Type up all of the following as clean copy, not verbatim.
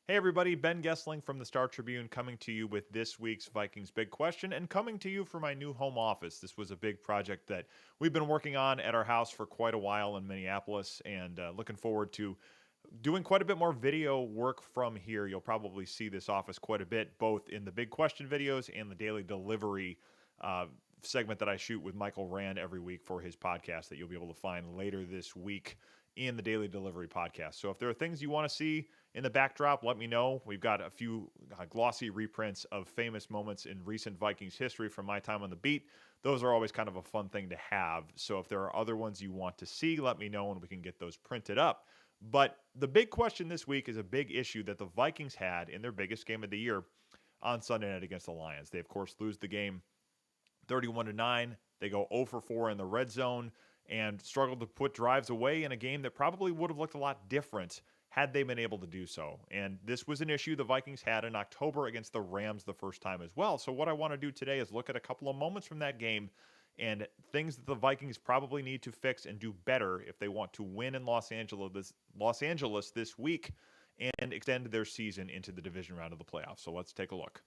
Hey everybody, Ben Goessling from the Star Tribune coming to you with this week's Vikings Big Question and coming to you from my new home office. This was a big project that we've been working on at our house for quite a while in Minneapolis and looking forward to doing quite a bit more video work from here. You'll probably see this office quite a bit, both in the Big Question videos and the daily delivery uh, segment that I shoot with Michael Rand every week for his podcast that you'll be able to find later this week in the Daily Delivery podcast. So if there are things you want to see in the backdrop, let me know. We've got a few glossy reprints of famous moments in recent Vikings history from my time on the beat. Those are always kind of a fun thing to have. So if there are other ones you want to see, let me know and we can get those printed up. But the big question this week is a big issue that the Vikings had in their biggest game of the year on Sunday night against the Lions. They, of course, lose the game 31-9. They go 0 for 4 in the red zone and struggled to put drives away in a game that probably would have looked a lot different had they been able to do so. And this was an issue the Vikings had in October against the Rams the first time as well. So what I want to do today is look at a couple of moments from that game and things that the Vikings probably need to fix and do better if they want to win in Los Angeles this week and extend their season into the division round of the playoffs. So let's take a look.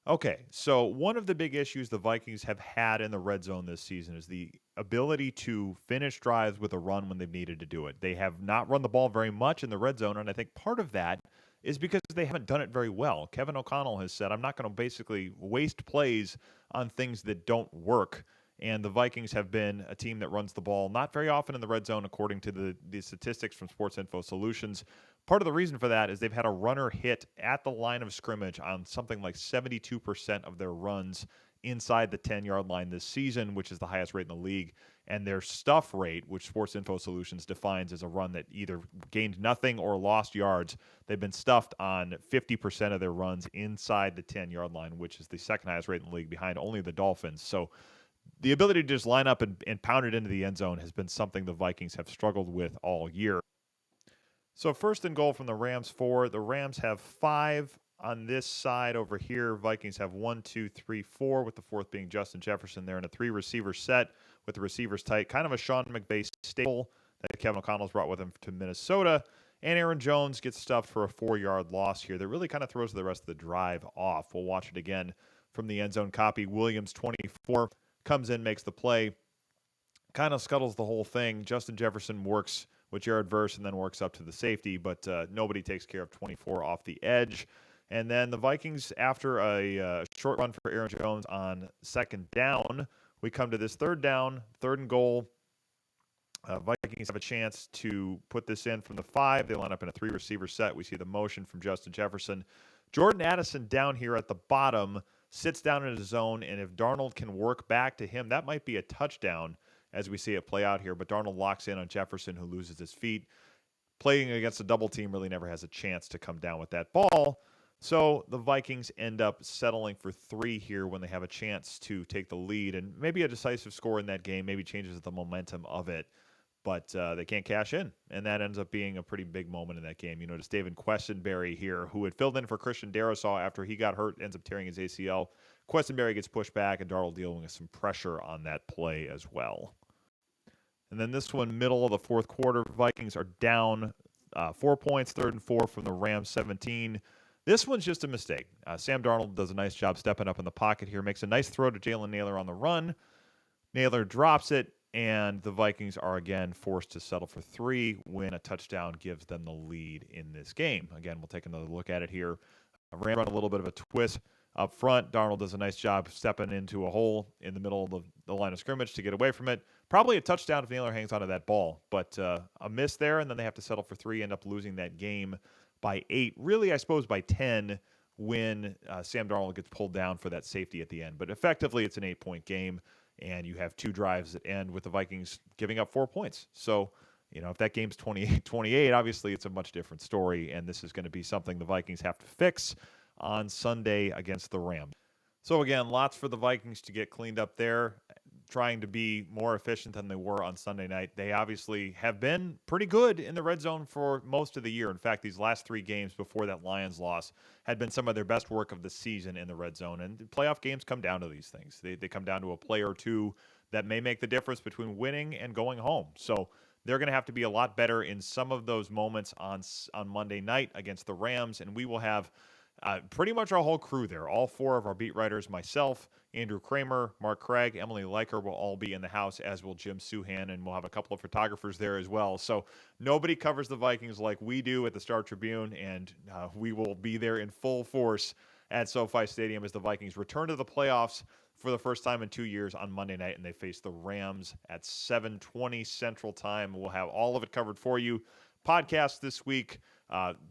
Okay, so one of the big issues the Vikings have had in the red zone this season is the ability to finish drives with a run when they've needed to do it. They have not run the ball very much in the red zone, and I think part of that is because they haven't done it very well. Kevin O'Connell has said, I'm not going to basically waste plays on things that don't work. And the Vikings have been a team that runs the ball not very often in the red zone, according to the statistics from Sports Info Solutions. Part of the reason for that is they've had a runner hit at the line of scrimmage on something like 72% of their runs inside the 10-yard line this season, which is the highest rate in the league. And their stuff rate, which Sports Info Solutions defines as a run that either gained nothing or lost yards, they've been stuffed on 50% of their runs inside the 10-yard line, which is the second highest rate in the league behind only the Dolphins. So the ability to just line up and pound it into the end zone has been something the Vikings have struggled with all year. So first and goal from the Rams 4. The Rams have 5 on this side over here. Vikings have 1, 2, 3, 4, with the fourth being Justin Jefferson there in a 3-receiver set with the receivers tight. Kind of a Sean McVay staple that Kevin O'Connell's brought with him to Minnesota. And Aaron Jones gets stuffed for a 4-yard loss here that really kind of throws the rest of the drive off. We'll watch it again from the end zone copy. Williams, 24, comes in, makes the play, kind of scuttles the whole thing. Justin Jefferson works with Jared Verse and then works up to the safety, but nobody takes care of 24 off the edge. And then the Vikings, after a short run for Aaron Jones on second down, we come to this third down, third and goal. Vikings have a chance to put this in from the 5. They line up in a 3-receiver set. We see the motion from Justin Jefferson. Jordan Addison down here at the bottom sits down in his zone, and if Darnold can work back to him, that might be a touchdown as we see it play out here. But Darnold locks in on Jefferson, who loses his feet. Playing against a double team really never has a chance to come down with that ball. So the Vikings end up settling for 3 here when they have a chance to take the lead. And maybe a decisive score in that game maybe changes the momentum of it. But they can't cash in, and that ends up being a pretty big moment in that game. You notice David Questenberry here, who had filled in for Christian Darrisaw after he got hurt, ends up tearing his ACL. Questenberry gets pushed back, and Darnold dealing with some pressure on that play as well. And then this one, middle of the fourth quarter, Vikings are down 4 points, 3rd and 4 from the Rams 17. This one's just a mistake. Sam Darnold does a nice job stepping up in the pocket here, makes a nice throw to Jalen Nailor on the run. Nailor drops it, and the Vikings are again forced to settle for 3 when a touchdown gives them the lead in this game. Again, we'll take another look at it here. Rams run a little bit of a twist up front. Darnold does a nice job stepping into a hole in the middle of the line of scrimmage to get away from it. Probably a touchdown if Nailor hangs onto that ball, but a miss there, and then they have to settle for 3, end up losing that game by 8. Really, I suppose by 10 when Sam Darnold gets pulled down for that safety at the end. But effectively, it's an 8-point game. And you have 2 drives that end with the Vikings giving up 4 points. So, if that game's 28-28, obviously it's a much different story, and this is going to be something the Vikings have to fix on Sunday against the Rams. So again, lots for the Vikings to get cleaned up there, trying to be more efficient than they were on Sunday night. They obviously have been pretty good in the red zone for most of the year. In fact, these last 3 games before that Lions loss had been some of their best work of the season in the red zone. And playoff games come down to these things. They come down to a play or two that may make the difference between winning and going home. So they're going to have to be a lot better in some of those moments on Monday night against the Rams, and we will have pretty much our whole crew there. All four of our beat writers, myself, Andrew Kramer, Mark Craig, Emily Leiker will all be in the house, as will Jim Suhan, and we'll have a couple of photographers there as well. So nobody covers the Vikings like we do at the Star Tribune, and we will be there in full force at SoFi Stadium as the Vikings return to the playoffs for the first time in 2 years on Monday night, and they face the Rams at 7:20 Central Time. We'll have all of it covered for you. Podcast this week.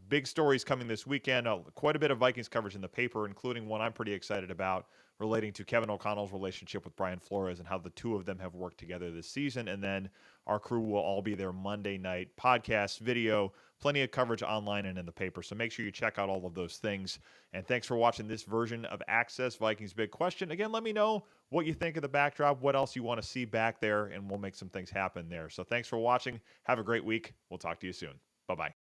Big stories coming this weekend. Quite a bit of Vikings coverage in the paper, including one I'm pretty excited about relating to Kevin O'Connell's relationship with Brian Flores and how the two of them have worked together this season. And then our crew will all be there Monday night. Podcast, video, plenty of coverage online and in the paper. So make sure you check out all of those things. And thanks for watching this version of Access Vikings Big Question. Again, let me know what you think of the backdrop, what else you want to see back there, and we'll make some things happen there. So thanks for watching. Have a great week. We'll talk to you soon. Bye-bye.